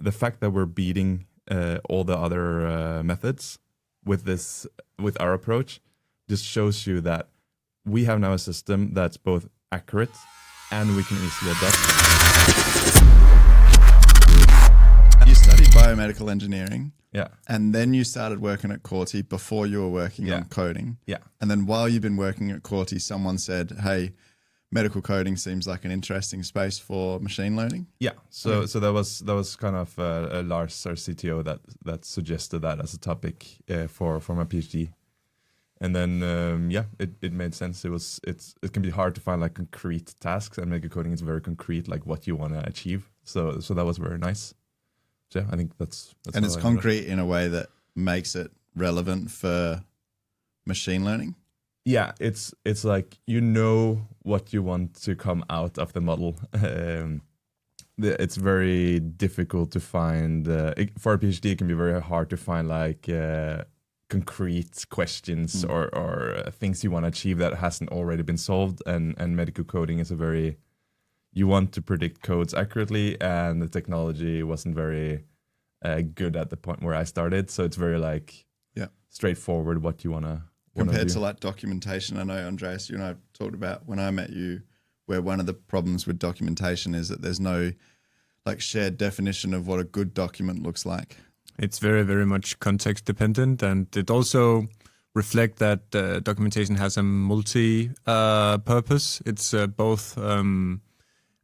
the fact that we're beating all the other methods with our approach just shows you that we have now a system that's both accurate and we can easily adapt. You studied biomedical engineering. Yeah. And then you started working at Corti before you were working on coding. Yeah. And then while you've been working at Corti, someone said, hey, medical coding seems like an interesting space for machine learning. Yeah. So that was kind of Lars, our CTO, that suggested that as a topic for my PhD. And then it made sense. It can be hard to find like concrete tasks, and medical coding is very concrete, like what you want to achieve. So that was very nice. So yeah, I think that's and it's concrete in a way that makes it relevant for machine learning. Yeah, it's like you know what you want to come out of the model. It's very difficult to find for a PhD. It can be very hard to find like concrete questions or things you want to achieve that hasn't already been solved. And medical coding is you want to predict codes accurately, and the technology wasn't very good at the point where I started. So it's very like straightforward what you want to compared to like documentation. I know, Andreas, you and I talked about when I met you, where one of the problems with documentation is that there's no like shared definition of what a good document looks like. It's very, very much context dependent, and it also reflects that documentation has a multi-purpose. It's both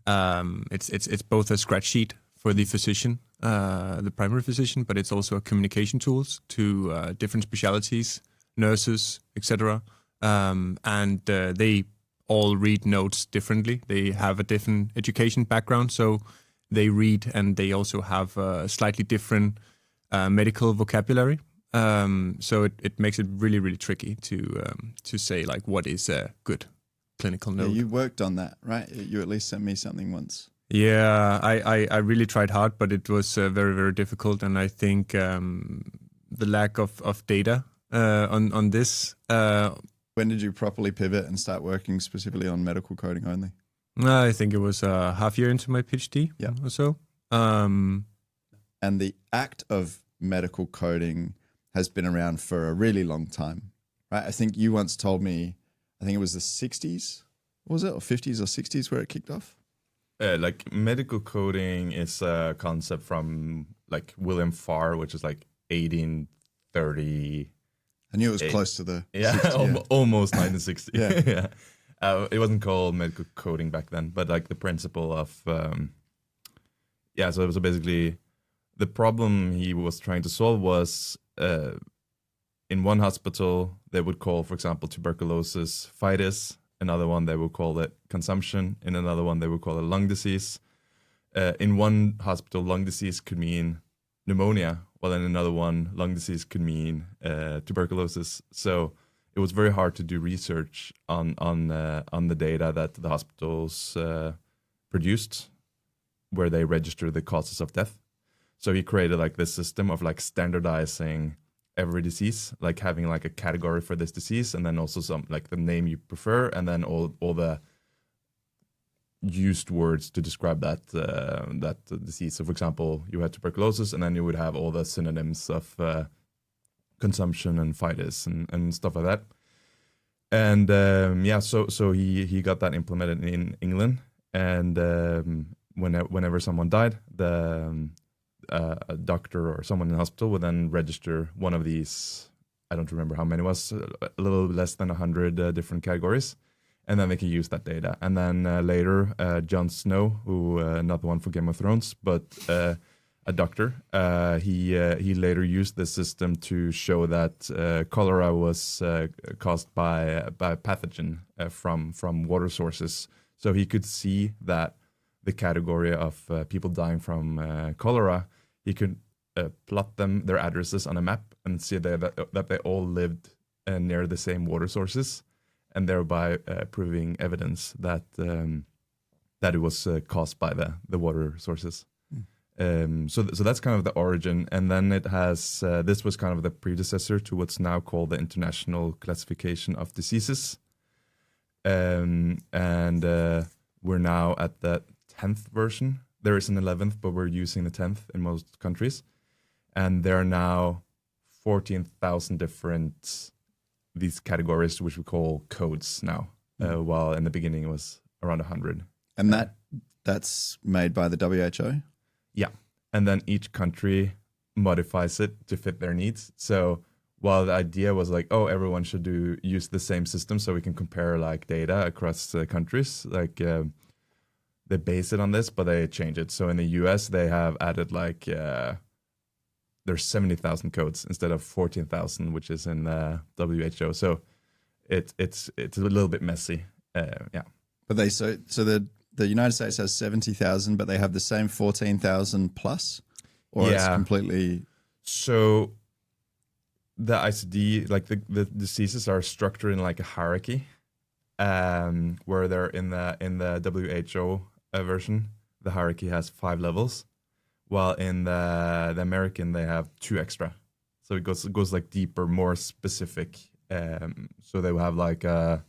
it's both a scratch sheet for the physician, the primary physician, but it's also a communication tools to different specialties, nurses, etc. And they all read notes differently. They have a different education background, so they read, and they also have a slightly different medical vocabulary. So it makes it really, really tricky to say like what is a good clinical note. Yeah, you worked on that, right? You at least sent me something once. Yeah, I really tried hard, but it was very, very difficult. And I think the lack of data on this. When did you properly pivot and start working specifically on medical coding only? I think it was a half year into my PhD or so. And the act of medical coding has been around for a really long time, right? I think you once told me, I think it was the 60s, was it? Or 50s or 60s where it kicked off? Like medical coding is a concept from like William Farr, which is like 1830. I knew it was close to the 60s, almost 1960. Yeah. It wasn't called medical coding back then, but like the principle of, so it was basically the problem he was trying to solve was in one hospital, they would call, for example, tuberculosis phytis. Another one, they would call it consumption. In another one, they would call it lung disease. In one hospital, lung disease could mean pneumonia, while in another one, lung disease could mean tuberculosis. So it was very hard to do research on the data that the hospitals produced, where they register the causes of death. So he created like this system of like standardizing every disease, like having like a category for this disease, and then also some like the name you prefer, and then all the used words to describe that disease. So for example, you had tuberculosis, and then you would have all the synonyms of consumption and phytis and stuff like that. And so he got that implemented in England, and whenever someone died, a doctor or someone in the hospital would then register one of these, I don't remember how many it was, a little less than 100 different categories, and then they can use that data. And then later, Jon Snow, who not the one for Game of Thrones, but a doctor, he later used this system to show that cholera was caused by a pathogen from water sources. So he could see that the category of people dying from cholera, he could plot their addresses on a map and see that they all lived near the same water sources, and thereby proving evidence that it was caused by the water sources. So that's kind of the origin, and then it has this was kind of the predecessor to what's now called the International Classification of Diseases, and we're now at the 10th version There is an 11th, but we're using the 10th in most countries. And there are now 14,000 different these categories, which we call codes now, while in the beginning it was around 100. And that's made by the WHO? Yeah. And then each country modifies it to fit their needs. So while the idea was like, oh, everyone should use the same system so we can compare like data across countries, like they base it on this, but they change it. So in the US, they have added like there's 70,000 codes instead of 14,000, which is in the WHO. So it's a little bit messy. Yeah. But the United States has 70,000, but they have the same 14,000 plus, or it's completely. So the ICD, like the diseases are structured in like a hierarchy, where they're in the WHO version, the hierarchy has 5 levels, while in the American they have 2 extra. So it goes like deeper, more specific. So they will have like I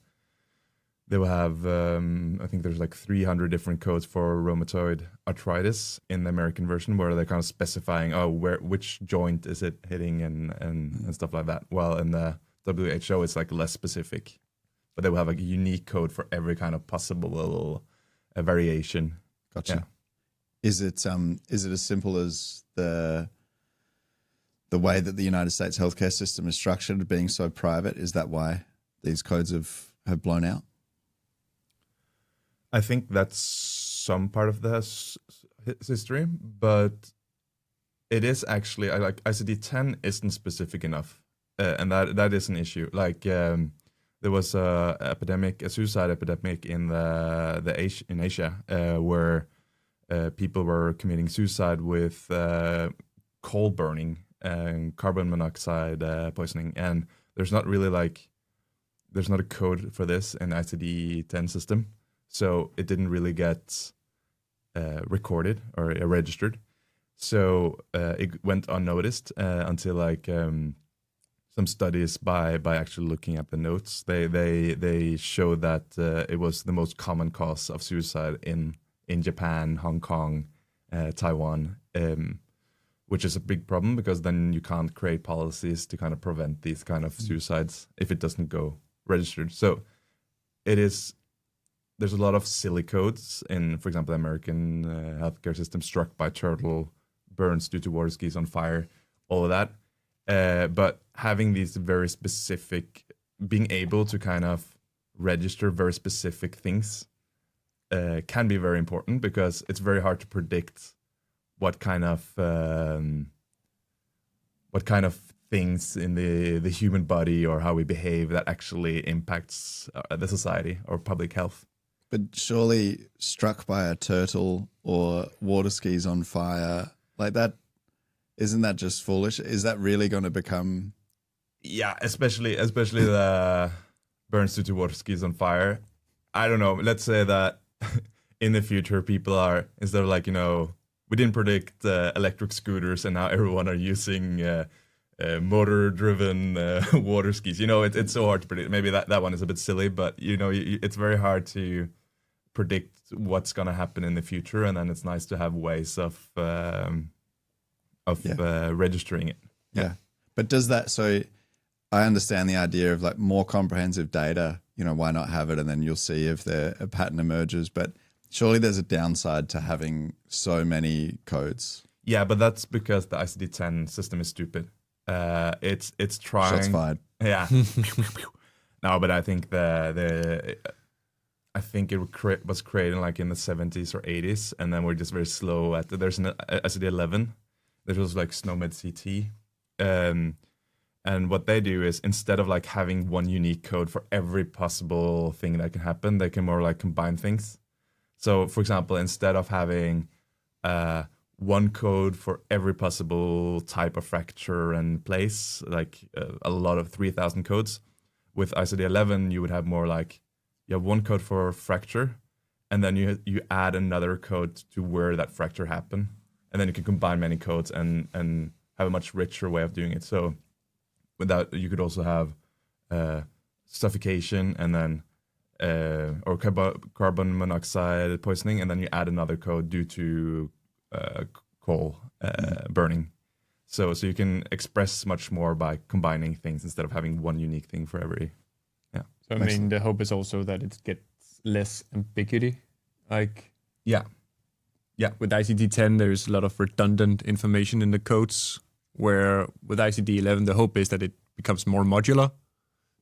think there's like 300 different codes for rheumatoid arthritis in the American version, where they're kind of specifying which joint is it hitting and stuff like that. While in the WHO it's like less specific, but they will have like a unique code for every kind of possible variation. Gotcha. Yeah. Is it as simple as the way that the United States healthcare system is structured, being so private? Is that why these codes have blown out? I think that's some part of the history, but it is actually like ICD-10 isn't specific enough, and that is an issue. Like there was a suicide epidemic in in Asia, where people were committing suicide with coal burning and carbon monoxide poisoning, and there's not a code for this in ICD-10 system. So it didn't really get recorded or registered. So it went unnoticed until like some studies by actually looking at the notes. They showed that it was the most common cause of suicide in Japan, Hong Kong, Taiwan, which is a big problem because then you can't create policies to kind of prevent these kind of suicides if it doesn't go registered. So there's a lot of silly codes in, for example, the American healthcare system, struck by turtle, burns due to water skis on fire, all of that. But having these very specific, being able to kind of register very specific things can be very important, because it's very hard to predict what kind of things in the human body or how we behave that actually impacts the society or public health. But surely struck by a turtle or water skis on fire, like that, isn't that just foolish? Is that really going to become? Yeah, especially the burns due to water skis on fire. I don't know. Let's say that in the future, people are, instead of like, we didn't predict electric scooters and now everyone are using motor-driven water skis. It's so hard to predict. Maybe that one is a bit silly, but it's very hard to predict what's going to happen in the future, and then it's nice to have ways of registering it. Yeah. But does that, so I understand the idea of like more comprehensive data, why not have it, and then you'll see if a pattern emerges, but surely there's a downside to having so many codes. Yeah, but that's because the ICD-10 system is stupid. It's trying. Shots fired. Yeah. No, but I think it was created like in the 70s or 80s, and then we're just very slow at there's an ICD-11. There was like SNOMED CT. And what they do is, instead of like having one unique code for every possible thing that can happen, they can more like combine things. So for example, instead of having one code for every possible type of fracture and place, like a lot of 3,000 codes, with ICD-11 you would have more like, you have one code for fracture, and then you add another code to where that fracture happened, and then you can combine many codes and have a much richer way of doing it. So with that, you could also have suffocation and then or carbon monoxide poisoning, and then you add another code due to coal burning. So you can express much more by combining things instead of having one unique thing for every. Yeah. So I mean, the hope is also that it gets less ambiguity. Like yeah. With ICD-10, there's a lot of redundant information in the codes. Where with ICD-11, the hope is that it becomes more modular,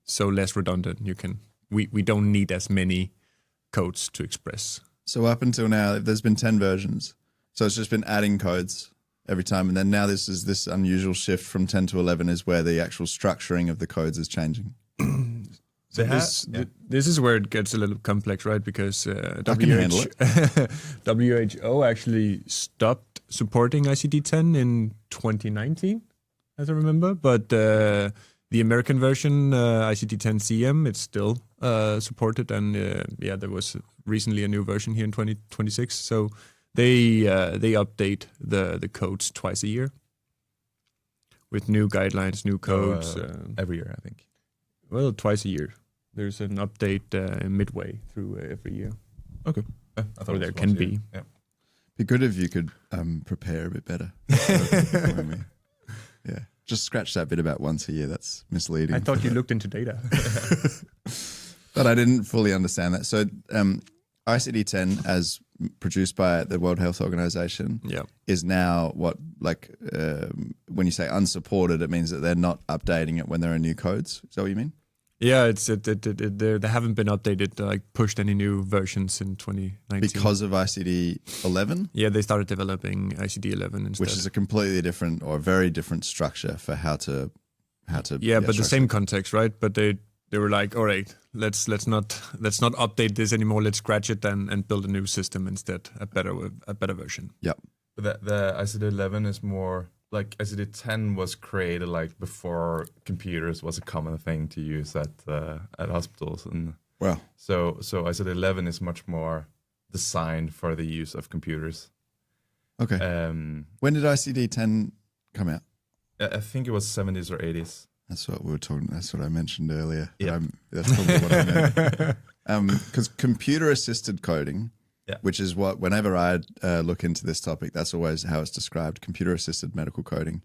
so less redundant. We don't need as many codes to express. So up until now, there's been 10 versions. So it's just been adding codes every time. And then now this unusual shift from 10 to 11 is where the actual structuring of the codes is changing. This is where it gets a little complex, right? Because WHO actually stopped supporting ICD-10 in 2019, as I remember. But the American version, ICD-10 CM, it's still supported. And there was recently a new version here in 2026. So they update the codes twice a year with new guidelines, new codes. Every year, I think. Well, twice a year. There's an update midway through every year. Okay. Or there can be. Yeah. Be good if you could prepare a bit better. Yeah. Just scratch that bit about once a year. That's misleading. I thought you looked into data. But I didn't fully understand that. So ICD-10, as produced by the World Health Organization, is now what, when you say unsupported, it means that they're not updating it when there are new codes. Is that what you mean? Yeah, they haven't been updated, pushed any new versions in 2019. Because of ICD-11? Yeah, they started developing ICD-11 instead. Which is a completely different or very different structure for how to. Yeah, but the same context, right? But they were like, all right, let's not update this anymore. Let's scratch it and build a new system instead, a better version. Yep. But the ICD-11 is more like ICD-10 was created like before computers was a common thing to use at hospitals, and so ICD-11 is much more designed for the use of computers. Okay. When did ICD-10 come out? I think it was 70s or 80s. That's what we were talking. That's what I mentioned earlier. Yeah. That's probably what I meant. Because computer-assisted coding. Yeah. Which is what, whenever I look into this topic, that's always how it's described, computer-assisted medical coding.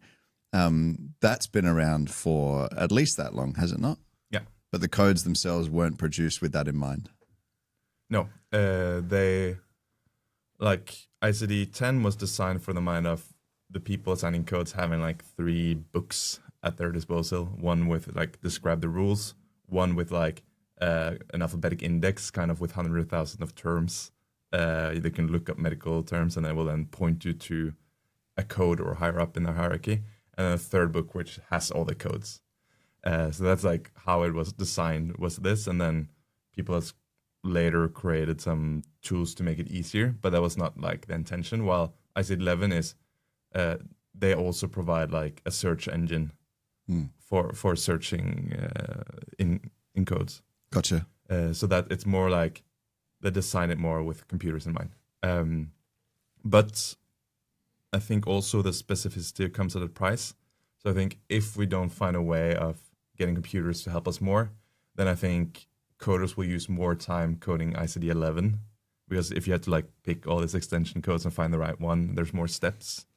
That's been around for at least that long, has it not? Yeah. But the codes themselves weren't produced with that in mind. No. ICD-10 was designed for the mind of the people assigning codes having like 3 books at their disposal. One with describe the rules, one with an alphabetic index kind of with 100,000 of terms. They can look up medical terms and it will then point you to a code or higher up in the hierarchy. And then a third book which has all the codes. So that's like how it was designed was this. And then people has later created some tools to make it easier, but that was not like the intention. While ICD-11 is, they also provide like a search engine for searching in codes. Gotcha. So that it's more like they design it more with computers in mind. But I think also the specificity comes at a price. So I think if we don't find a way of getting computers to help us more, then I think coders will use more time coding ICD-11, because if you had to pick all these extension codes and find the right one, there's more steps.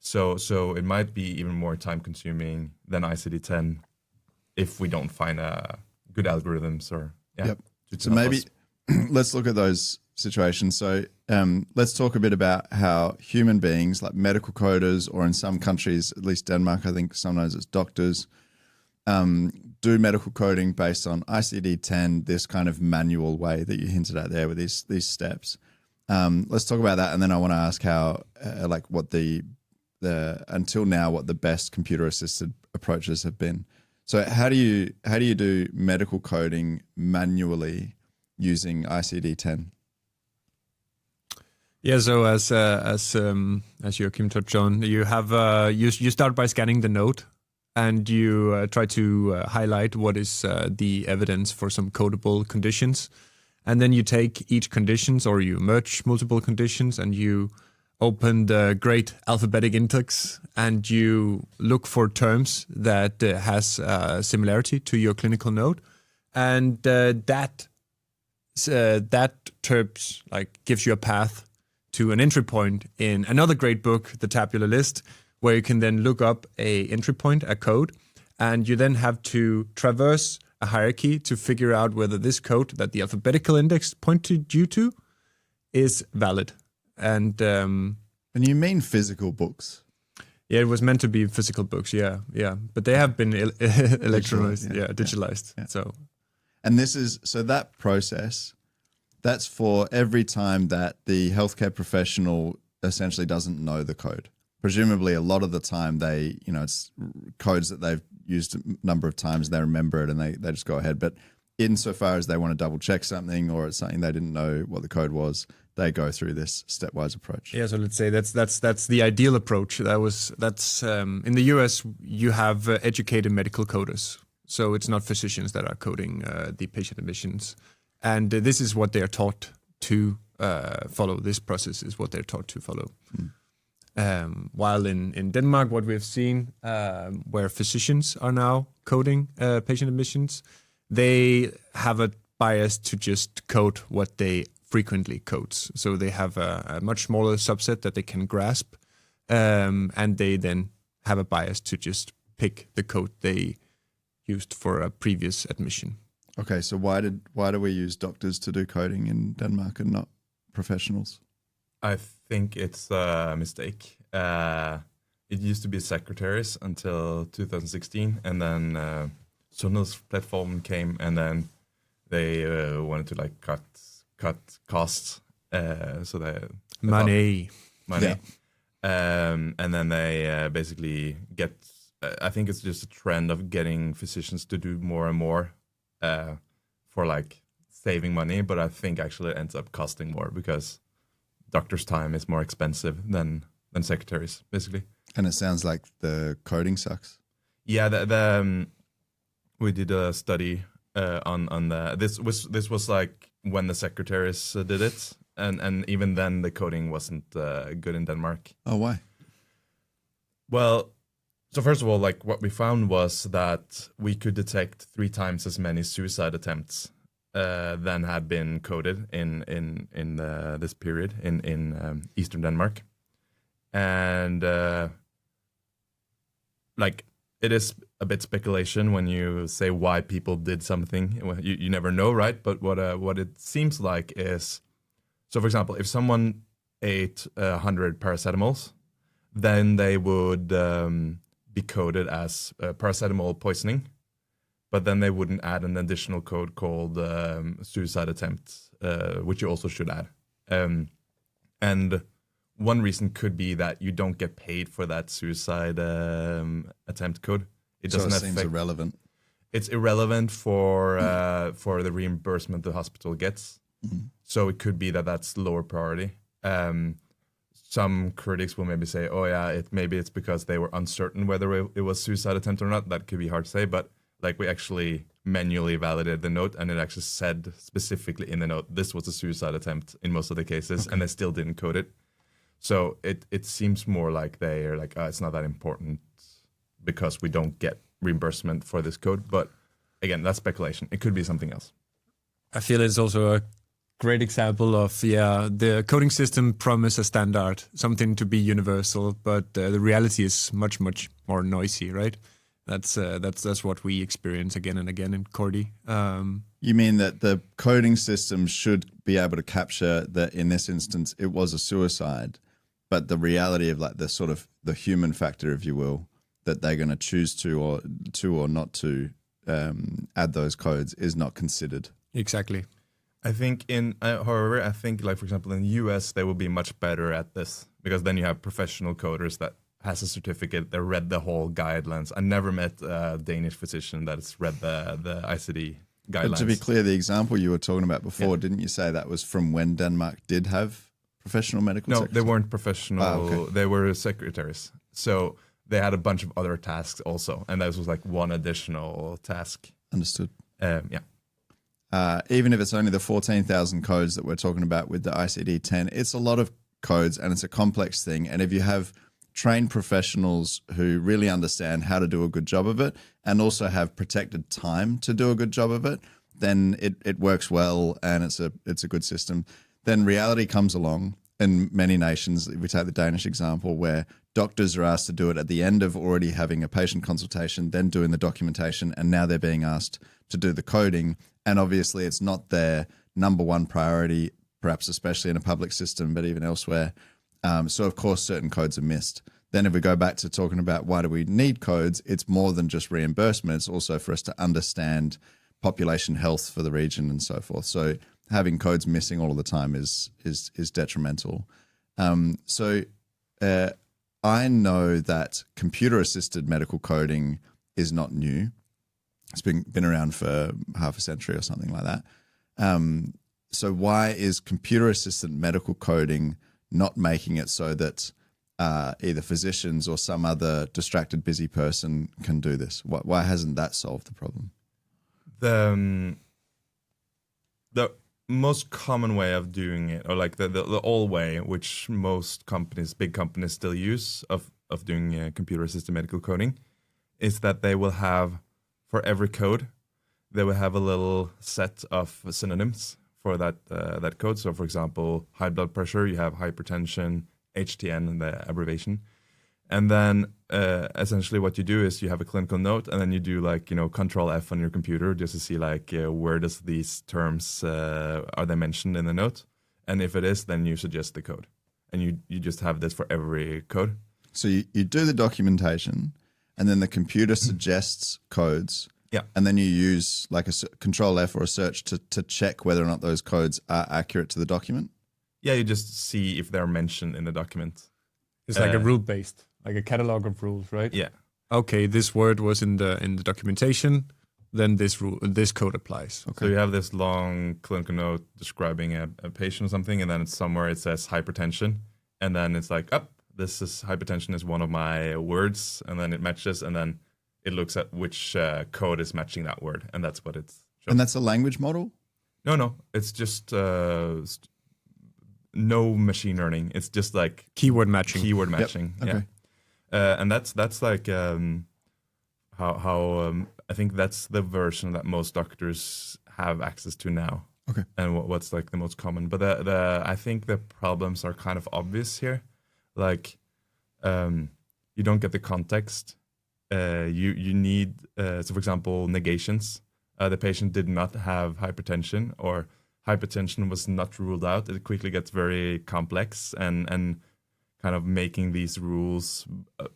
So it might be even more time consuming than ICD-10 if we don't find good algorithms or Yep. So maybe let's look at those situations. So let's talk a bit about how human beings, like medical coders, or in some countries, at least Denmark, I think sometimes it's doctors, do medical coding based on ICD-10, this kind of manual way that you hinted at there with these steps. Let's talk about that, and then I want to ask how, what the until now, what the best computer-assisted approaches have been. So how do you do medical coding manually using ICD-10? Yeah, so as Joachim touched on, you have you start by scanning the node, and you try to highlight what is the evidence for some codable conditions, and then you take each conditions, or you merge multiple conditions, and you open the great alphabetic index, and you look for terms that has similarity to your clinical node, and that that terms like gives you a path to an entry point in another great book, The Tabular List, where you can then look up a entry point, a code, and you then have to traverse a hierarchy to figure out whether this code that the alphabetical index pointed you to is valid. And you mean physical books? Yeah, it was meant to be physical books. Yeah, but they have been electronized, digitalized. Yeah. So, and this is so that process. That's for every time that the healthcare professional essentially doesn't know the code. Presumably, a lot of the time they, it's codes that they've used a number of times. They remember it and they just go ahead. But insofar as they want to double check something or it's something they didn't know what the code was, they go through this stepwise approach. Yeah, so let's say that's the ideal approach. That's in the US you have educated medical coders, so it's not physicians that are coding the patient admissions, and this is what they are taught to follow. This process is what they're taught to follow. While in Denmark, what we've seen, where physicians are now coding patient admissions, they have a bias to just code what they frequently codes. So they have a much smaller subset that they can grasp, and they then have a bias to just pick the code they used for a previous admission. Okay, so why do we use doctors to do coding in Denmark and not professionals? I think it's a mistake. It used to be secretaries until 2016, and then Sundheds platform came, and then they wanted to like cut costs, so they money. Yeah. And then they basically get. I think it's just a trend of getting physicians to do more and more for like saving money, but I think actually it ends up costing more because doctors' time is more expensive than secretaries, basically. And it sounds like the coding sucks. Yeah, we did a study on the this was like when the secretaries did it, and even then the coding wasn't good in Denmark. Oh, why? Well, so first of all, like what we found was that we could detect 3 times as many suicide attempts than had been coded in this period in Eastern Denmark, and like it is a bit speculation when you say why people did something. You never know, right? But what it seems like is, so for example, if someone ate 100 paracetamols, then they would be coded as paracetamol poisoning, but then they wouldn't add an additional code called suicide attempt, which you also should add. And one reason could be that you don't get paid for that suicide attempt code. It doesn't seems irrelevant. It's irrelevant for the reimbursement the hospital gets. Mm-hmm. So it could be that that's lower priority. Some critics will maybe say, "Oh yeah, maybe it's because they were uncertain whether it was suicide attempt or not." That could be hard to say, but like we actually manually validated the note, and it actually said specifically in the note this was a suicide attempt in most of the cases, and they still didn't code it. So it seems more like they are like, it's not that important because we don't get reimbursement for this code. But again, that's speculation. It could be something else. I feel it's also a great example of the coding system promise a standard, something to be universal, but the reality is much more noisy, right? That's what we experience again and again in Cordy. You mean that the coding system should be able to capture that in this instance it was a suicide, but the reality of like the sort of the human factor, if you will, that they're going to choose to or not to add those codes is not considered. Exactly. I think however, I think like for example in the US they will be much better at this because then you have professional coders that has a certificate that read the whole guidelines. I never met a Danish physician that has read the ICD guidelines. But to be clear, the example you were talking about before, didn't you say that was from when Denmark did have professional medical secretaries? No, they weren't professional. Okay. They were secretaries. So they had a bunch of other tasks also. And this was like one additional task. Understood. Yeah. Even if it's only the 14,000 codes that we're talking about with the ICD-10, it's a lot of codes and it's a complex thing. And if you have trained professionals who really understand how to do a good job of it and also have protected time to do a good job of it, then it works well and it's a good system. Then reality comes along in many nations. We take the Danish example where doctors are asked to do it at the end of already having a patient consultation, then doing the documentation, and now they're being asked to do the coding. And obviously it's not their number one priority, perhaps especially in a public system, but even elsewhere. So of course certain codes are missed. Then if we go back to talking about why do we need codes, it's more than just reimbursement. It's also for us to understand population health for the region and so forth. So having codes missing all of the time is detrimental. I know that computer-assisted medical coding is not new. It's been around for half a century or something like that. So why is computer-assisted medical coding not making it so that either physicians or some other distracted, busy person can do this? Why hasn't that solved the problem? The most common way of doing it, or like the old way, which most companies, big companies still use of doing computer-assisted medical coding, is that they will have, for every code, they will have a little set of synonyms for that code. So for example, high blood pressure, you have hypertension, HTN, the abbreviation. And then essentially what you do is you have a clinical note, and then you do like, Control F on your computer just to see like where does these terms, are they mentioned in the note? And if it is, then you suggest the code. And you just have this for every code. So you do the documentation, and then the computer suggests codes. Yeah. And then you use like a Control F or a search to check whether or not those codes are accurate to the document? Yeah, you just see if they're mentioned in the document. It's like a rule-based, like a catalog of rules, right? Yeah. Okay, this word was in the documentation, then this code applies. Okay. So you have this long clinical note describing a patient or something, and then it's somewhere it says hypertension, and then it's like, this is hypertension is one of my words, and then it matches, and then it looks at which code is matching that word, and that's what it's showing. And that's a language model? No, it's just no machine learning. It's just like keyword matching. Yep. Okay. Yeah. And that's like how I think that's the version that most doctors have access to now. Okay. And what's like the most common. But I think the problems are kind of obvious here. Like you don't get the context. You need so for example negations. The patient did not have hypertension, or hypertension was not ruled out. It quickly gets very complex, and kind of making these rules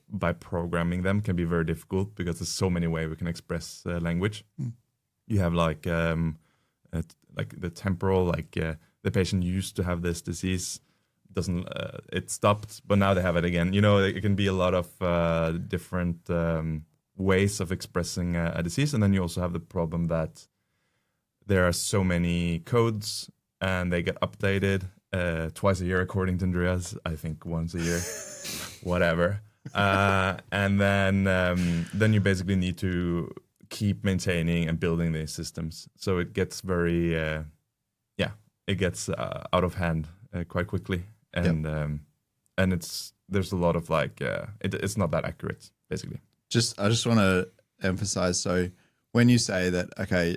by programming them can be very difficult because there's so many ways we can express language. You have like the temporal, like the patient used to have this disease, doesn't it stopped, but now they have it again. It can be a lot of different ways of expressing a disease, and then you also have the problem that there are so many codes and they get updated twice a year, according to Andreas. I think once a year, whatever. And then you basically need to keep maintaining and building these systems. So it gets very, it gets out of hand quite quickly. And and there's a lot of like, it's not that accurate, basically. I just want to emphasize, so when you say that, okay,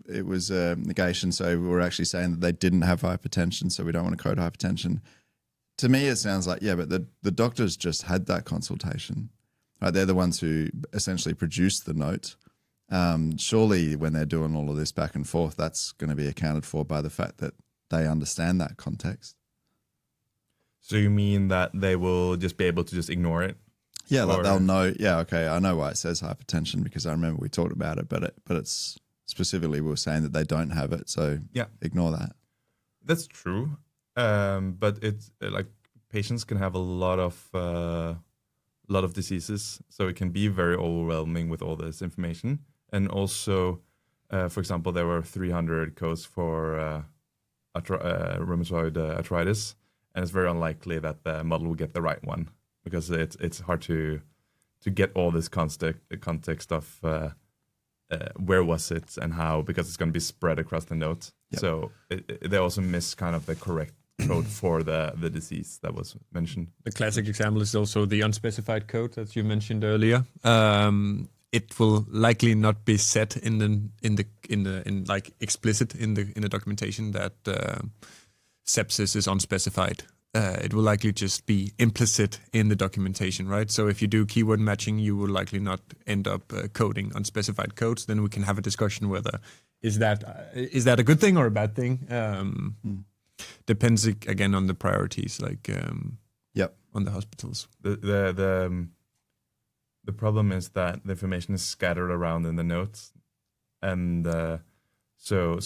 it was a negation, so we're actually saying that they didn't have hypertension, so we don't want to code hypertension. To me, it sounds like, but the doctors just had that consultation. Right? They're the ones who essentially produced the note. Surely when they're doing all of this back and forth, that's going to be accounted for by the fact that they understand that context. So you mean that they will just be able to just ignore it? Yeah, like they'll know. Yeah, okay, I know why it says hypertension because I remember we talked about it, but it's specifically we were saying that they don't have it, so ignore that. That's true, but it's like patients can have a lot of diseases, so it can be very overwhelming with all this information. And also, for example, there were 300 codes for rheumatoid arthritis, and it's very unlikely that the model will get the right one, because it's hard to get all this context of where was it and how, because it's going to be spread across the note. Yep. So they also miss kind of the correct code for the disease that was mentioned. The classic example is also the unspecified code that you mentioned earlier. it will likely not be set in like explicit in the documentation that sepsis is unspecified. It will likely just be implicit in the documentation, right? So if you do keyword matching, you will likely not end up coding unspecified codes. Then we can have a discussion whether is that a good thing or a bad thing. Depends again on the priorities, like on the hospitals. The problem is that the information is scattered around in the notes, and so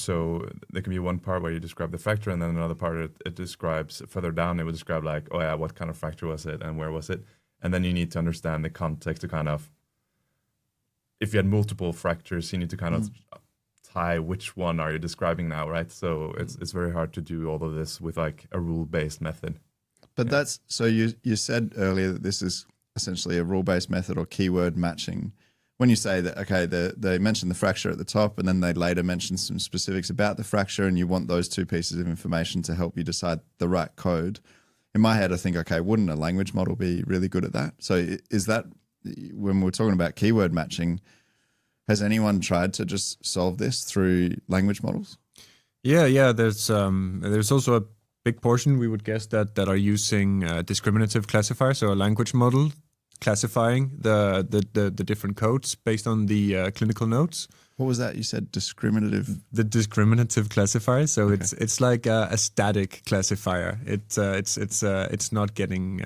there can be one part where you describe the fracture, and then another part it describes further down. It would describe like, oh yeah, what kind of fracture was it, and where was it, and then you need to understand the context to kind of, if you had multiple fractures, you need to kind of tie which one are you describing now, right? So it's very hard to do all of this with like a rule-based method. But that's so you said earlier that this is essentially a rule-based method or keyword matching. When you say that, okay, they mention the fracture at the top and then they later mention some specifics about the fracture and you want those two pieces of information to help you decide the right code. In my head, I think, okay, wouldn't a language model be really good at that? So is that, when we're talking about keyword matching, has anyone tried to just solve this through language models? Yeah. There's also a big portion, we would guess, that are using discriminative classifiers, so a language model classifying the different codes based on the clinical notes. What was that? You said discriminative? The discriminative classifier. So okay. It's like a static classifier. It's not getting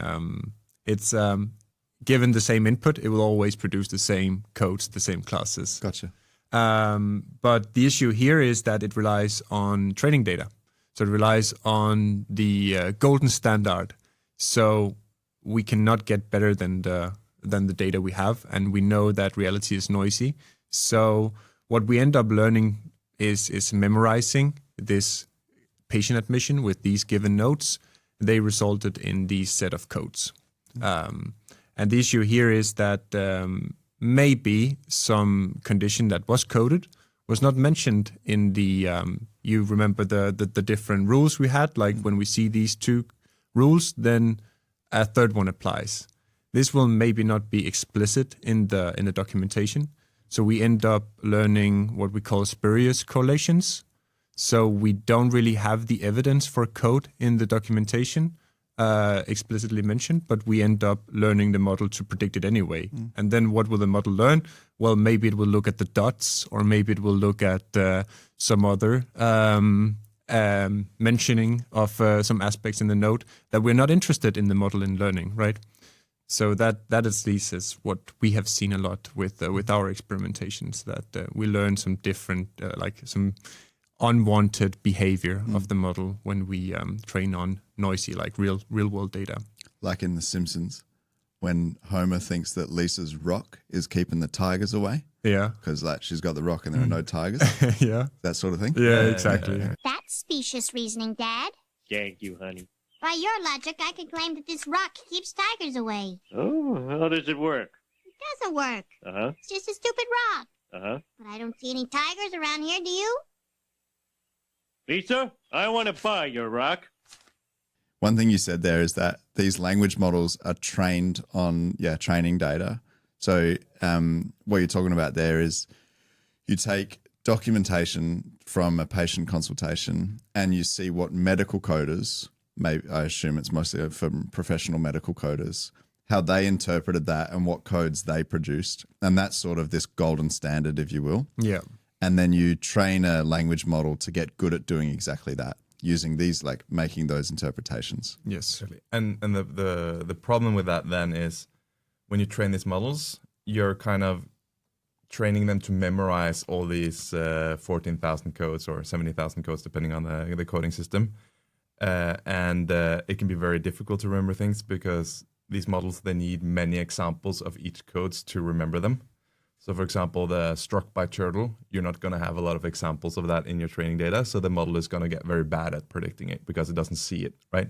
given the same input, it will always produce the same codes, the same classes. Gotcha. But the issue here is that it relies on training data. So it relies on the golden standard. So we cannot get better than the data we have, and we know that reality is noisy. So what we end up learning is memorizing this patient admission with these given notes. They resulted in these set of codes. And the issue here is that maybe some condition that was coded was not mentioned in the, you remember the different rules we had, like when we see these two rules, then a third one applies. This will maybe not be explicit in the documentation. So we end up learning what we call spurious correlations. So we don't really have the evidence for code in the documentation explicitly mentioned, but we end up learning the model to predict it anyway. And then what will the model learn? Well, maybe it will look at the dots, or maybe it will look at some other mentioning of some aspects in the node that we're not interested in the model in learning, right? So that at least is what we have seen a lot with our experimentations, that we learn some different, like some unwanted behavior of the model when we train on noisy, like real world data. Like in The Simpsons, when Homer thinks that Lisa's rock is keeping the tigers away. Yeah. Because like she's got the rock and there are no tigers. Yeah. That sort of thing. Yeah, exactly. That's specious reasoning, Dad. Thank you, honey. By your logic, I could claim that this rock keeps tigers away. Oh, how does it work? It doesn't work. Uh-huh. It's just a stupid rock. Uh-huh. But I don't see any tigers around here, do you? Lisa, I want to buy your rock. One thing you said there is that these language models are trained on, training data. So what you're talking about there is you take documentation from a patient consultation and you see what medical coders, maybe I assume it's mostly from professional medical coders, how they interpreted that and what codes they produced. And that's sort of this golden standard, if you will. Yeah. And then you train a language model to get good at doing exactly that, using these, like making those interpretations. Yes. And the problem with that then is when you train these models, you're kind of training them to memorize all these 14,000 codes or 70,000 codes, depending on the coding system. And it can be very difficult to remember things because these models, they need many examples of each codes to remember them. So for example, the struck by turtle, you're not going to have a lot of examples of that in your training data. So the model is going to get very bad at predicting it because it doesn't see it, right?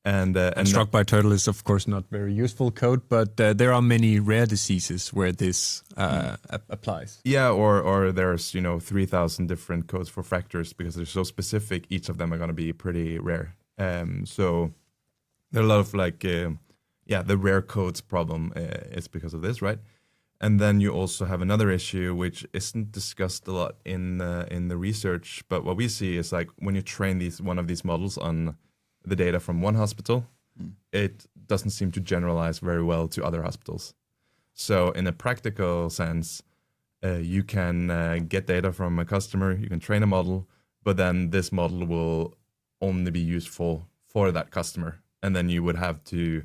And struck by turtle is of course not very useful code, but there are many rare diseases where this applies. Yeah, or there's 3,000 different codes for fractures because they're so specific. Each of them are going to be pretty rare. So there are a lot of the rare codes problem is because of this, right? And then you also have another issue which isn't discussed a lot in the research, but what we see is like when you train one of these models on the data from one hospital, it doesn't seem to generalize very well to other hospitals. So in a practical sense, you can get data from a customer, you can train a model, but then this model will only be useful for that customer. And then you would have to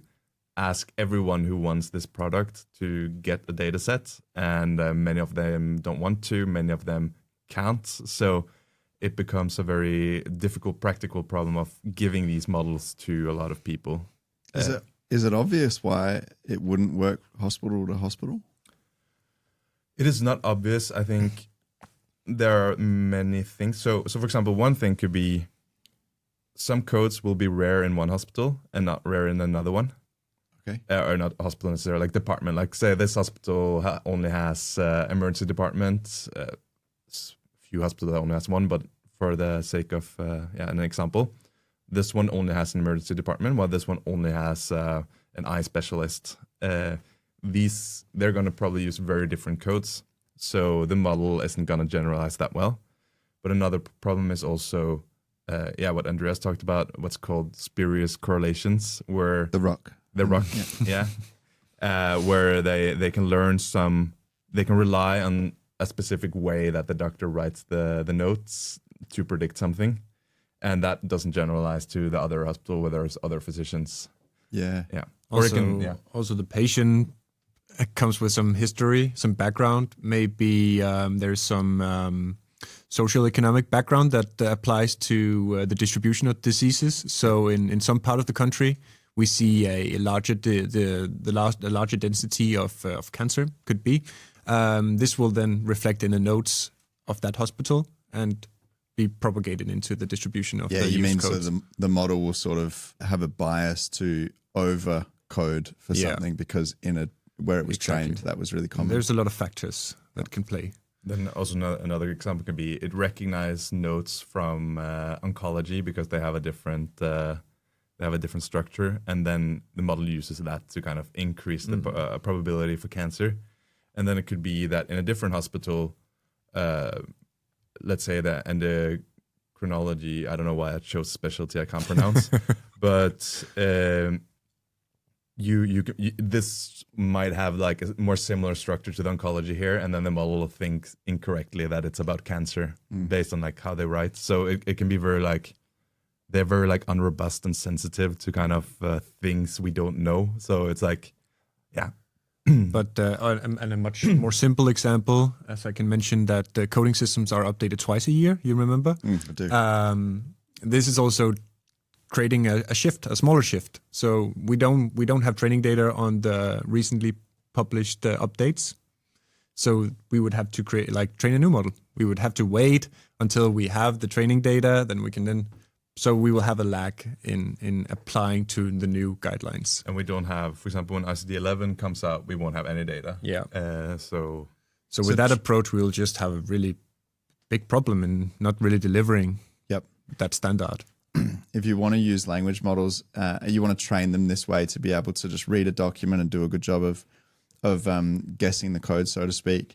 ask everyone who wants this product to get a data set. And many of them don't want to, many of them can't. So it becomes a very difficult practical problem of giving these models to a lot of people. Is it obvious why it wouldn't work hospital to hospital? It is not obvious. I think there are many things. So for example, one thing could be some codes will be rare in one hospital and not rare in another one. Okay. Or not hospital necessarily, like department. Like say this hospital only has emergency department. Few hospitals only has one, but for the sake of an example, this one only has an emergency department, while this one only has an eye specialist. They're going to probably use very different codes, so the model isn't going to generalize that well. But another problem is also, what Andreas talked about, what's called spurious correlations, where The Rock. Where they can learn they can rely on a specific way that the doctor writes the notes to predict something, and that doesn't generalize to the other hospital where there's other physicians. Yeah. Or Also, also the patient comes with some history, some background. Maybe there's some social economic background that applies to the distribution of diseases. So in some part of the country, we see a larger larger density of cancer, could be. This will then reflect in the notes of that hospital and be propagated into the distribution of the you use mean codes. so the model will sort of have a bias to over code for something because where it was trained, that was really common. There's a lot of factors that can play. Then also another example can be it recognizes notes from oncology because they have a different structure, and then the model uses that to kind of increase the probability for cancer. And then it could be that in a different hospital, let's say that endocrinology, I don't know why I chose specialty I can't pronounce, but this might have like a more similar structure to the oncology here, and then the model thinks incorrectly that it's about cancer based on like how they write. So it can be they're very like unrobust and sensitive to kind of things we don't know. So it's like, yeah. But and a much more simple example, as I can mention, that coding systems are updated twice a year. You remember? I do. This is also creating a smaller shift. So we don't have training data on the recently published updates. So we would have to train a new model. We would have to wait until we have the training data, then we can So we will have a lag in applying to the new guidelines. And we don't have, for example, when ICD-11 comes out, we won't have any data. Yeah. So with that approach, we'll just have a really big problem in not really delivering that standard. If you want to use language models, you want to train them this way to be able to just read a document and do a good job of guessing the code, so to speak,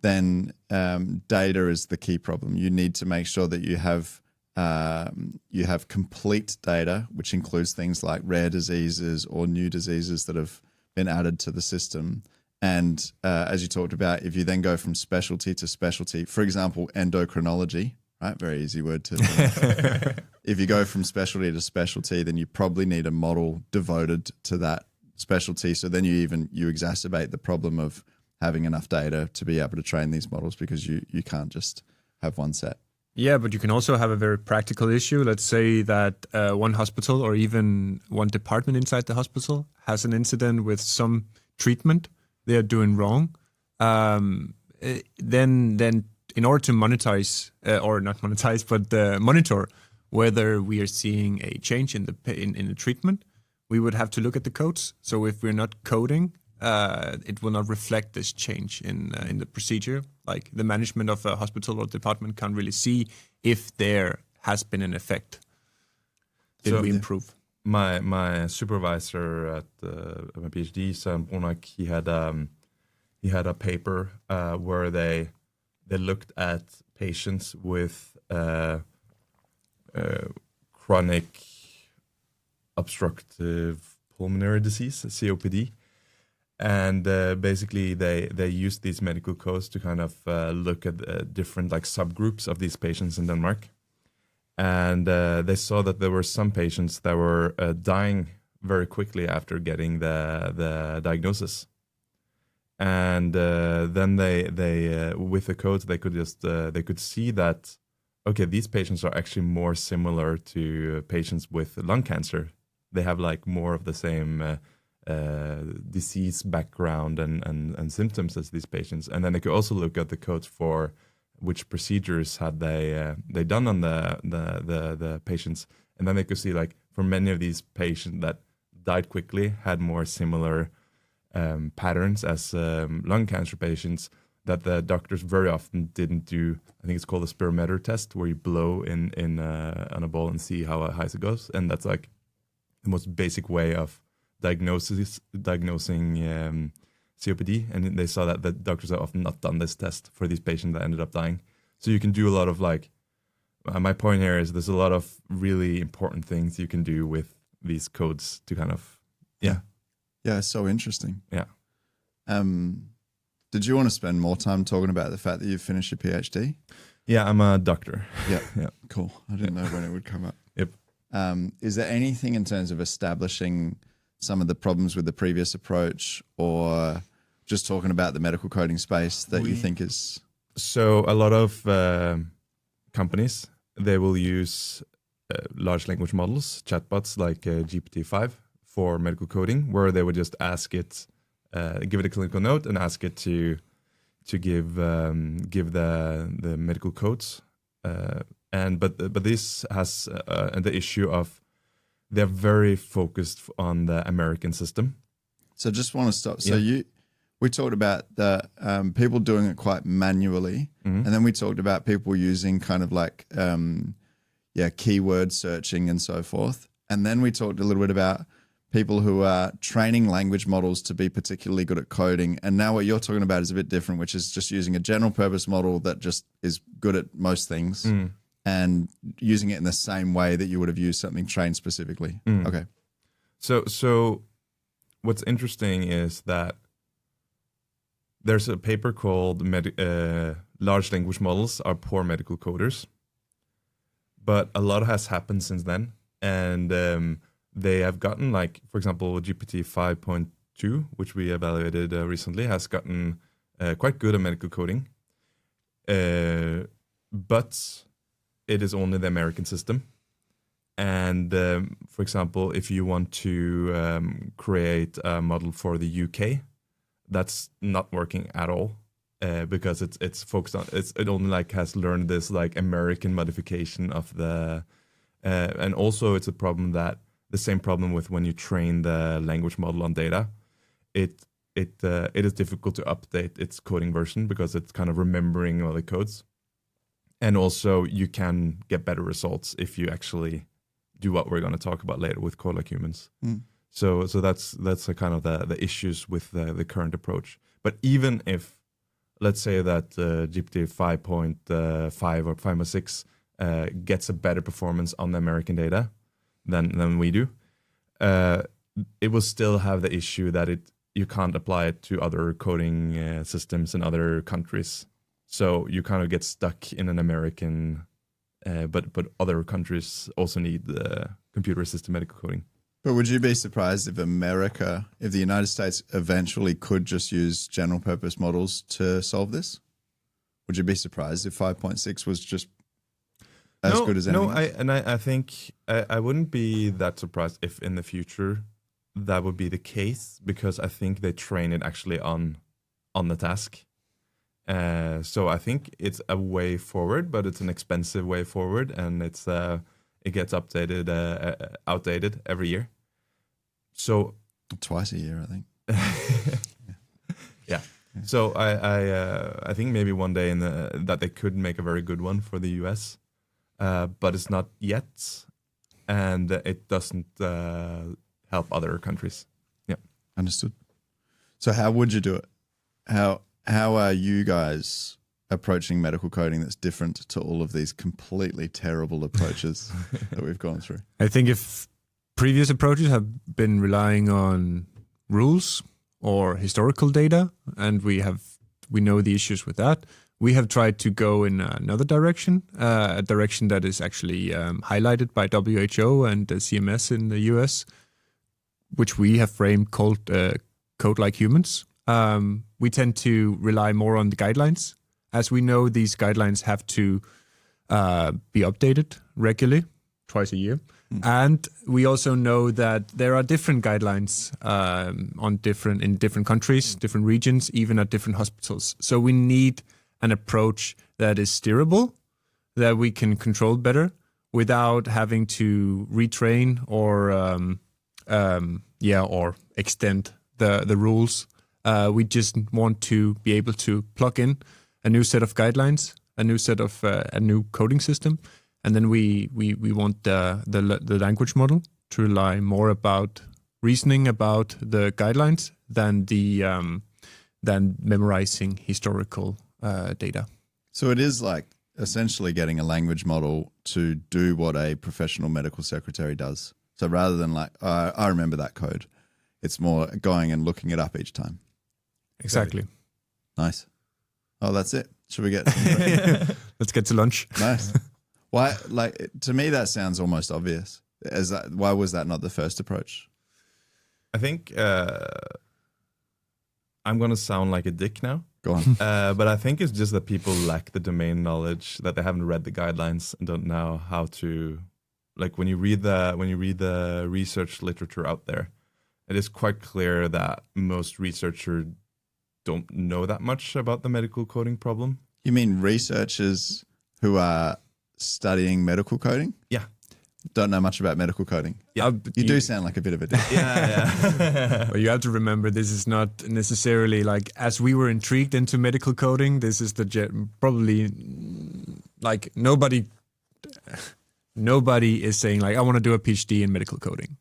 then data is the key problem. You need to make sure that you have complete data, which includes things like rare diseases or new diseases that have been added to the system. And as you talked about, if you then go from specialty to specialty, for example, endocrinology, right? Very easy word to if you go from specialty to specialty, then you probably need a model devoted to that specialty. So then you exacerbate the problem of having enough data to be able to train these models because you can't just have one set. Yeah, but you can also have a very practical issue. Let's say that one hospital or even one department inside the hospital has an incident with some treatment they are doing wrong. Then in order to monetize, or not monetize, but monitor whether we are seeing a change in the treatment, we would have to look at the codes. So if we're not coding, it will not reflect this change in the procedure. Like the management of a hospital or department can't really see if there has been an effect. Did we improve? My supervisor at my PhD, Sam Bronak, he had a paper where they looked at patients with chronic obstructive pulmonary disease, COPD. And basically, they used these medical codes to kind of look at different like subgroups of these patients in Denmark. And they saw that there were some patients that were dying very quickly after getting the diagnosis. And then they with the codes, they could just they could see that, okay, these patients are actually more similar to patients with lung cancer. They have like more of the same disease background and symptoms as these patients. And then they could also look at the codes for which procedures had they done on the patients. And then they could see like for many of these patients that died quickly had more similar patterns as lung cancer patients, that the doctors very often didn't do. I think it's called a spirometer test, where you blow in on a ball and see how high it goes. And that's like the most basic way of diagnosing COPD. And they saw that the doctors have often not done this test for these patients that ended up dying. So you can do a lot of like, my point here is there's a lot of really important things you can do with these codes to kind of, Yeah, it's so interesting. Yeah. Did you want to spend more time talking about the fact that you finished your PhD? Yeah, I'm a doctor. Yeah. Yeah. Cool. I didn't know when it would come up. Yep. Is there anything in terms of establishing some of the problems with the previous approach, or just talking about the medical coding space that you think is... So a lot of companies, they will use large language models, chatbots like GPT-5 for medical coding, where they would just ask it, give it a clinical note and ask it to give the medical codes. But this has the issue of they're very focused on the American system. So just want to stop. So we talked about the people doing it quite manually, and then we talked about people using kind of like keyword searching and so forth. And then we talked a little bit about people who are training language models to be particularly good at coding. And now what you're talking about is a bit different, which is just using a general purpose model that just is good at most things and using it in the same way that you would have used something trained specifically. Okay. So what's interesting is that there's a paper called Large Language Models Are Poor Medical Coders. But a lot has happened since then. And they have gotten, like, for example, GPT 5.2, which we evaluated recently, has gotten quite good at medical coding. But it is only the American system. And for example, if you want to create a model for the UK, that's not working at all because it's focused on it only like has learned this like American modification of the and also it's a problem that the same problem with when you train the language model on data, it is difficult to update its coding version because it's kind of remembering all the codes. And also, you can get better results if you actually do what we're going to talk about later with code like humans. So that's a kind of the issues with the current approach. But even if, let's say that GPT 5.5 or 5.6 gets a better performance on the American data than we do, it will still have the issue that you can't apply it to other coding systems in other countries. So you kind of get stuck in an American, but other countries also need computer-assisted medical coding. But would you be surprised if the United States eventually could just use general-purpose models to solve this? Would you be surprised if 5.6 was just as good as anything? No, I think I wouldn't be that surprised if in the future that would be the case, because I think they train it actually on the task. So I think it's a way forward, but it's an expensive way forward, and it gets outdated every year. So twice a year, I think. Yeah. So I think maybe one day that they could make a very good one for the US, but it's not yet, and it doesn't help other countries. Yeah. Understood. So how would you do it? How are you guys approaching medical coding that's different to all of these completely terrible approaches that we've gone through? I think if previous approaches have been relying on rules or historical data, and we know the issues with that, we have tried to go in another direction, a direction that is actually highlighted by WHO and CMS in the US, which we have framed called Code Like Humans. We tend to rely more on the guidelines. As we know, these guidelines have to be updated regularly, twice a year. And we also know that there are different guidelines in different countries, different regions, even at different hospitals. So we need an approach that is steerable, that we can control better without having to retrain or extend the rules. We just want to be able to plug in a new set of guidelines, a new coding system, and then we want the language model to rely more about reasoning about the guidelines than memorizing historical data. So it is like essentially getting a language model to do what a professional medical secretary does. So rather than like, I remember that code, it's more going and looking it up each time. Exactly. Nice. Oh, that's it. Should we get? Let's get to lunch. Nice. Why? Like to me, that sounds almost obvious. Why was that not the first approach? I think I'm gonna sound like a dick now. Go on. But I think it's just that people lack the domain knowledge, that they haven't read the guidelines and don't know how to. Like when you read the research literature out there, it is quite clear that most researchers don't know that much about the medical coding problem. You mean researchers who are studying medical coding? Yeah. Don't know much about medical coding. Yeah. You do sound like a bit of a dick. Yeah. But you have to remember, this is not necessarily like, as we were intrigued into medical coding, this is probably like nobody is saying like, I want to do a PhD in medical coding.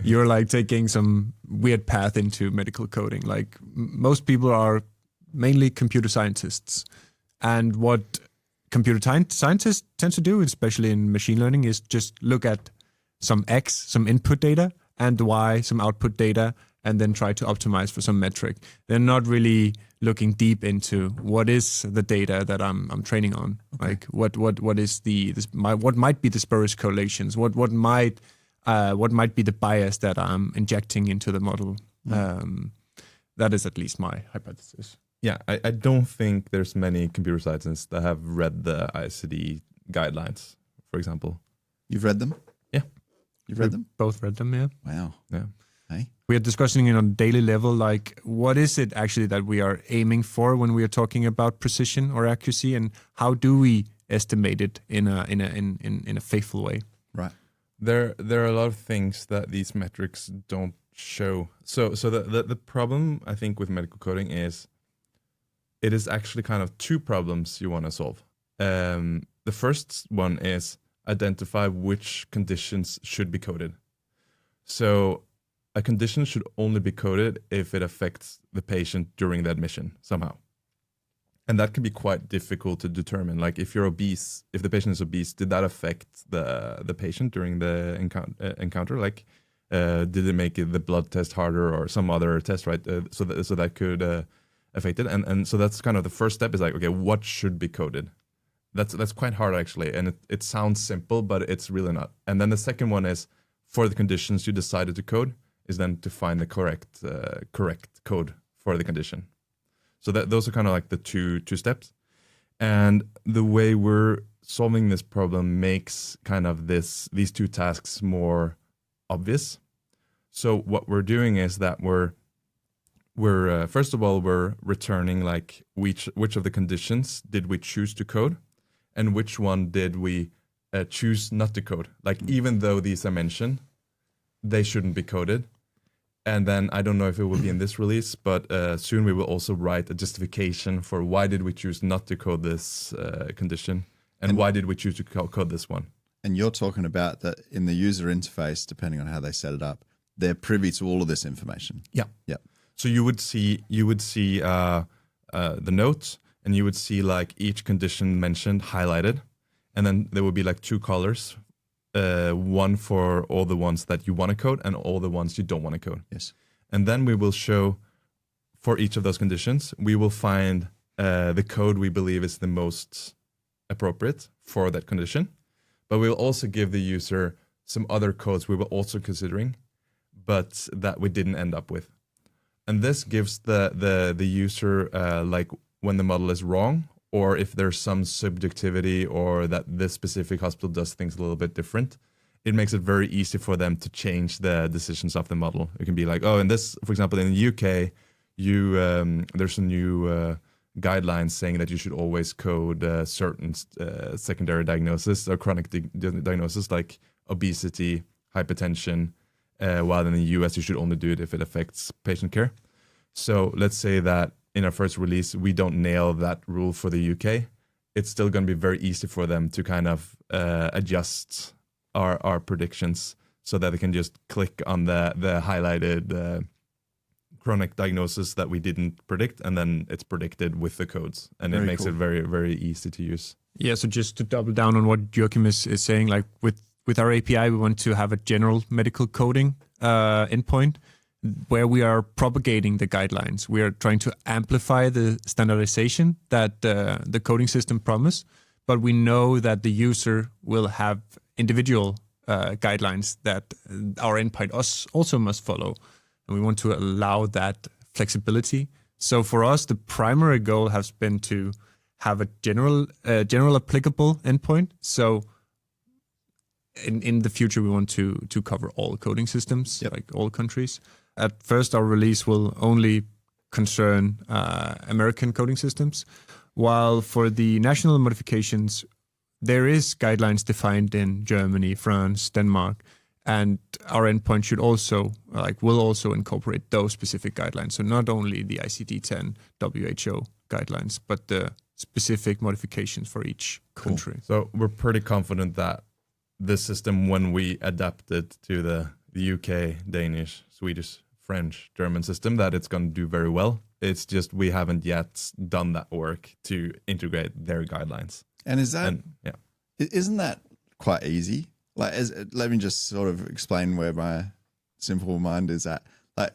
You're like taking some weird path into medical coding. Like most people are mainly computer scientists. And what computer scientists tend to do, especially in machine learning, is just look at some X, some input data, and Y, some output data, and then try to optimize for some metric. They're not really looking deep into what is the data that I'm training on. Okay. Like what might be the spurious correlations, what might be the bias that I'm injecting into the model. That is at least my hypothesis. Yeah, I don't think there's many computer scientists that have read the ICD guidelines, for example. You've read them? Yeah. You've read them? Both read them, yeah. Wow. Yeah. Hey? We are discussing it on a daily level, like what is it actually that we are aiming for when we are talking about precision or accuracy, and how do we estimate it in a faithful way? Right. There are a lot of things that these metrics don't show. So the problem I think with medical coding is it is actually kind of two problems you want to solve. The first one is identify which conditions should be coded. So a condition should only be coded if it affects the patient during the admission somehow. And that can be quite difficult to determine. Like if you're obese, if the patient is obese, did that affect the patient during the encounter? Like did it make the blood test harder or some other test, right? So that could affect it. And so that's kind of the first step is like, okay, what should be coded? That's quite hard actually. And it sounds simple, but it's really not. And then the second one is for the conditions you decided to code is then to find the correct code for the condition. So those are kind of like the two steps. And the way we're solving this problem makes kind of these two tasks more obvious. So what we're doing is that we're first of all, we're returning like which of the conditions did we choose to code and which one did we choose not to code. Like even though these are mentioned, they shouldn't be coded. And then I don't know if it will be in this release, but soon we will also write a justification for why did we choose not to code this condition and why did we choose to code this one. And you're talking about that in the user interface, depending on how they set it up, they're privy to all of this information. Yeah. Yeah. So you would see the note, and you would see like each condition mentioned highlighted, and then there would be like two colors, one for all the ones that you want to code and all the ones you don't want to code. Yes. And then we will show for each of those conditions, we will find the code we believe is the most appropriate for that condition. But we'll also give the user some other codes we were also considering, but that we didn't end up with. And this gives the user, like when the model is wrong, or if there's some subjectivity, or that this specific hospital does things a little bit different, it makes it very easy for them to change the decisions of the model. It can be like, oh, in this, for example, in the UK, there's a new guidelines saying that you should always code certain secondary diagnosis or chronic diagnosis like obesity, hypertension, while in the US you should only do it if it affects patient care. So let's say that in our first release we don't nail that rule for the UK. It's still going to be very easy for them to kind of adjust our predictions so that they can just click on the highlighted chronic diagnosis that we didn't predict, and then it's predicted with the codes, and Very it makes cool. it very, very easy to use. Yeah, so just to double down on what Joachim is saying, like with our API, we want to have a general medical coding endpoint where we are propagating the guidelines. We are trying to amplify the standardization that the coding system promise, but we know that the user will have individual guidelines that our endpoint also must follow. And we want to allow that flexibility. So for us, the primary goal has been to have a general applicable endpoint. So in the future, we want to cover all coding systems, like all countries. At first, our release will only concern American coding systems, while for the national modifications, there is guidelines defined in Germany, France, Denmark, and our endpoint will also incorporate those specific guidelines. So not only the ICD-10 WHO guidelines, but the specific modifications for each country. So we're pretty confident that this system, when we adapt it to the UK, Danish, Swedish, French, German system, that it's going to do very well. It's just we haven't yet done that work to integrate their guidelines. And is that, yeah, isn't that quite easy? Like, let me just sort of explain where my simple mind is at. Like,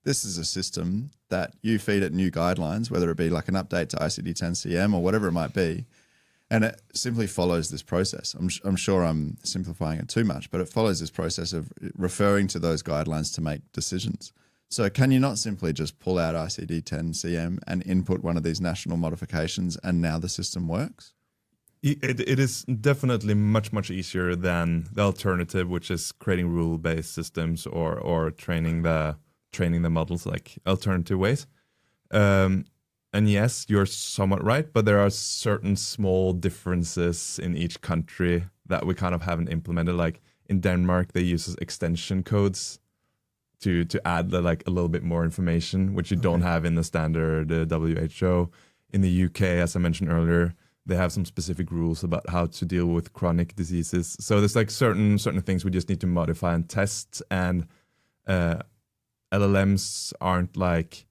this is a system that you feed it new guidelines, whether it be like an update to ICD-10-CM or whatever it might be, and it simply follows this process. I'm sure I'm simplifying it too much, but it follows this process of referring to those guidelines to make decisions. So can you not simply just pull out ICD-10-CM and input one of these national modifications, and now the system works? It is definitely much easier than the alternative, which is creating rule-based systems or training the models like alternative ways. And yes, you're somewhat right, but there are certain small differences in each country that we kind of haven't implemented. Like in Denmark, they use extension codes to add like a little bit more information, which you don't have in the standard WHO. In the UK, as I mentioned earlier, they have some specific rules about how to deal with chronic diseases. So there's like certain things we just need to modify and test. And LLMs aren't like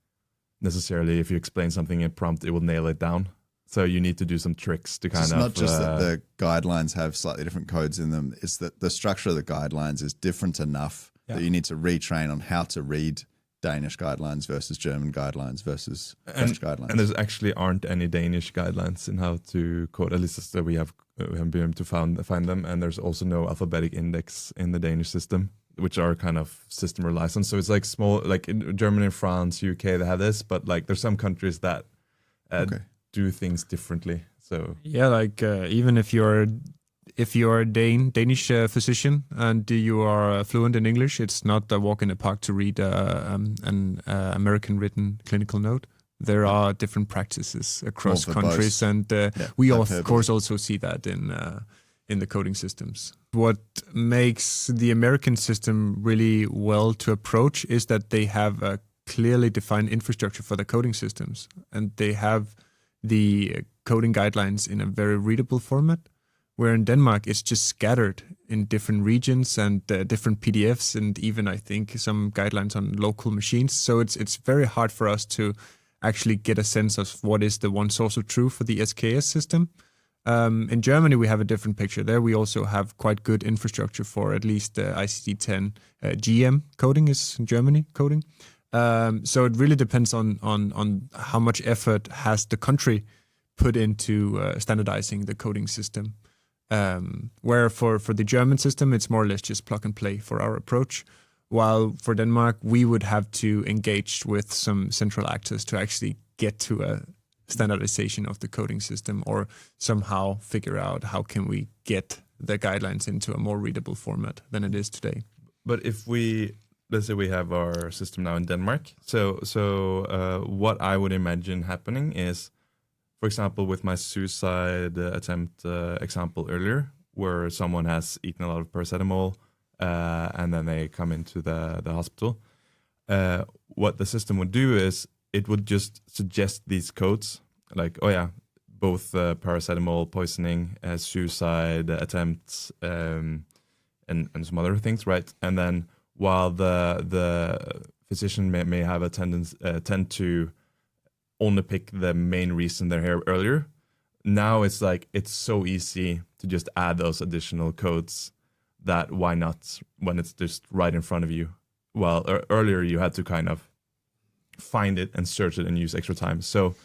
necessarily, if you explain something in prompt, it will nail it down. So you need to do some tricks to kind of... It's not just that the guidelines have slightly different codes in them. It's that the structure of the guidelines is different enough that you need to retrain on how to read Danish guidelines versus German guidelines versus French guidelines. And there's actually aren't any Danish guidelines in how to code, at least that we haven't been able to find them. And there's also no alphabetic index in the Danish system, which are kind of system licensed. So it's like small, like in Germany, France, UK, they have this, but like there's some countries that do things differently. So yeah, like even if you're a Danish physician and you are fluent in English, it's not a walk in the park to read an American written clinical note. There are different practices across countries, and we of course also see that in the coding systems. What makes the American system really well to approach is that they have a clearly defined infrastructure for the coding systems, and they have the coding guidelines in a very readable format. Where in Denmark, it's just scattered in different regions and different PDFs, and even I think some guidelines on local machines. So it's very hard for us to actually get a sense of what is the one source of truth for the SKS system. In Germany, we have a different picture. There we also have quite good infrastructure for at least ICD-10 GM coding is in Germany coding. So it really depends on how much effort has the country put into standardizing the coding system. Where for the German system, it's more or less just plug and play for our approach. While for Denmark, we would have to engage with some central actors to actually get to a standardization of the coding system, or somehow figure out how can we get the guidelines into a more readable format than it is today. But if let's say we have our system now in Denmark, so what I would imagine happening is, for example, with my suicide attempt example earlier, where someone has eaten a lot of paracetamol and then they come into the hospital, what the system would do is it would just suggest these codes, like, oh yeah, both paracetamol poisoning, suicide attempts, and some other things, right? And then while the physician may have a tend to only pick the main reason they're here earlier, now it's like it's so easy to just add those additional codes that why not when it's just right in front of you? Well, earlier you had to kind of find it and search it and use extra time. So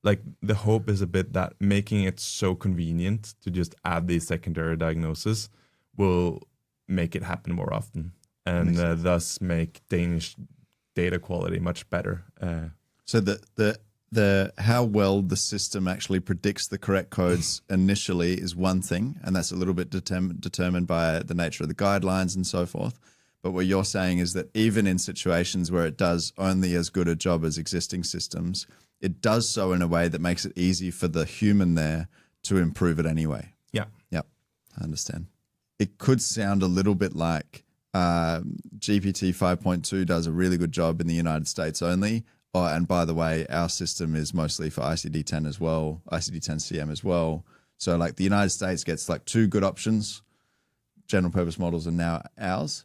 like the hope is a bit that making it so convenient to just add these secondary diagnoses will make it happen more often, and thus make Danish data quality much better. So the how well the system actually predicts the correct codes initially is one thing, and that's a little bit determined by the nature of the guidelines and so forth. But what you're saying is that even in situations where it does only as good a job as existing systems, it does so in a way that makes it easy for the human there to improve it anyway. Yeah. Yep, I understand. It could sound a little bit like GPT 5.2 does a really good job in the United States only. Oh, and by the way, our system is mostly for ICD-10 as well, ICD-10 CM as well. So like the United States gets like two good options, general purpose models, and now ours.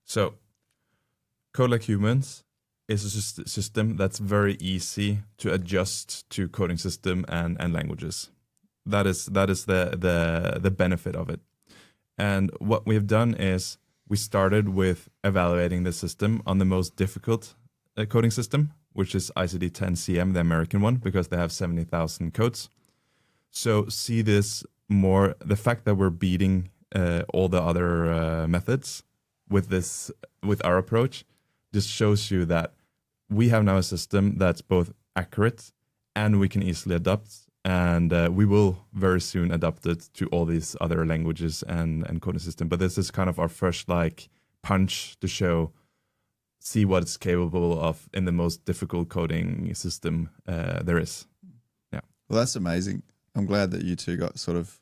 So Code Like Humans is a system that's very easy to adjust to coding system and languages. That is the benefit of it. And what we've done is we started with evaluating the system on the most difficult coding system, which is ICD-10 CM, the American one, because they have 70,000 codes. So see this more, the fact that we're beating all the other methods with our approach just shows you that we have now a system that's both accurate and we can easily adapt, and we will very soon adapt it to all these other languages and coding system. But this is kind of our first like punch to see what it's capable of in the most difficult coding system there is. Yeah. Well, that's amazing. I'm glad that you two got sort of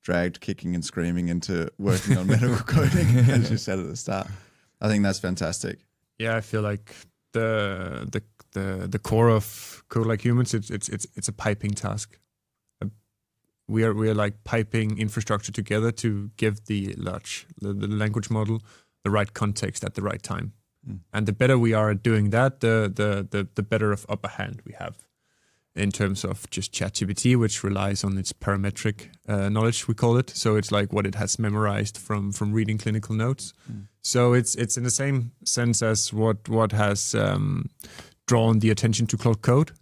dragged kicking and screaming into working on medical coding, as you said at the start. I think that's fantastic. Yeah, I feel like the core of Code Like Humans, it's a piping task. We are like piping infrastructure together to give the language model the right context at the right time. And the better we are at doing that, the better of upper hand we have in terms of just ChatGPT, which relies on its parametric knowledge, we call it. So it's like what it has memorized from reading clinical notes. So it's in the same sense as what has drawn the attention to Cloud Code.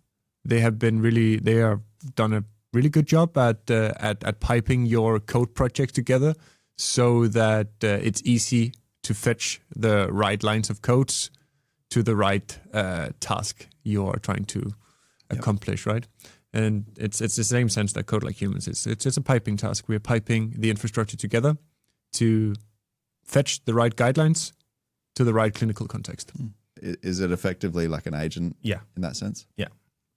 They have done a really good job at piping your code project together so that it's easy to fetch the right lines of codes to the right task you are trying to accomplish, right? And it's the same sense that Code Like Humans is. It's a piping task. We're piping the infrastructure together to fetch the right guidelines to the right clinical context. Is it effectively like an agent? Yeah. In that sense? Yeah.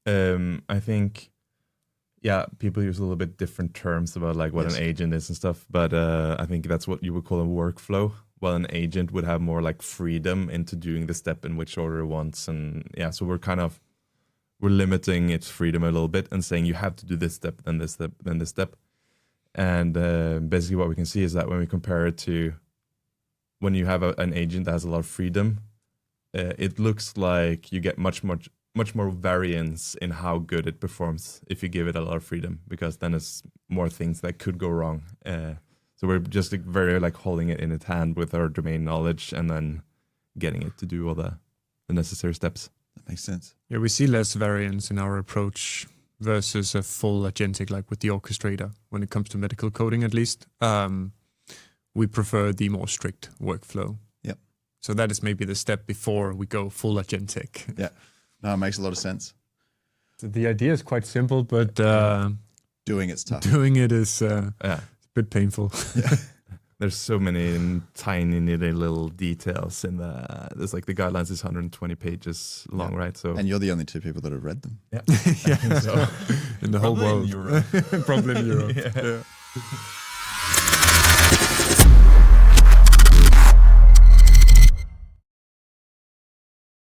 I think, people use a little bit different terms about like what an agent is and stuff, but I think that's what you would call a workflow. While an agent would have more like freedom into doing the step in which order it wants. And so we're limiting its freedom a little bit and saying you have to do this step, then this step, then this step. And basically what we can see is that when we compare it to when you have an agent that has a lot of freedom, it looks like you get much more variance in how good it performs if you give it a lot of freedom, because then it's more things that could go wrong. So we're just like, very like holding it in its hand with our domain knowledge and then getting it to do all the necessary steps. That makes sense. Yeah, we see less variance in our approach versus a full agentic, like with the orchestrator. When it comes to medical coding, at least, we prefer the more strict workflow. Yep. So that is maybe the step before we go full agentic. Yeah. No, it makes a lot of sense. So the idea is quite simple, but Doing it's tough. doing it is Yeah. a bit painful. There's so many tiny little details in there's like the guidelines is 120 pages long, right? So And you're the only two people that have read them. yeah, I think so. In the whole Probably in world. Europe. Probably in Europe. Yeah. Yeah.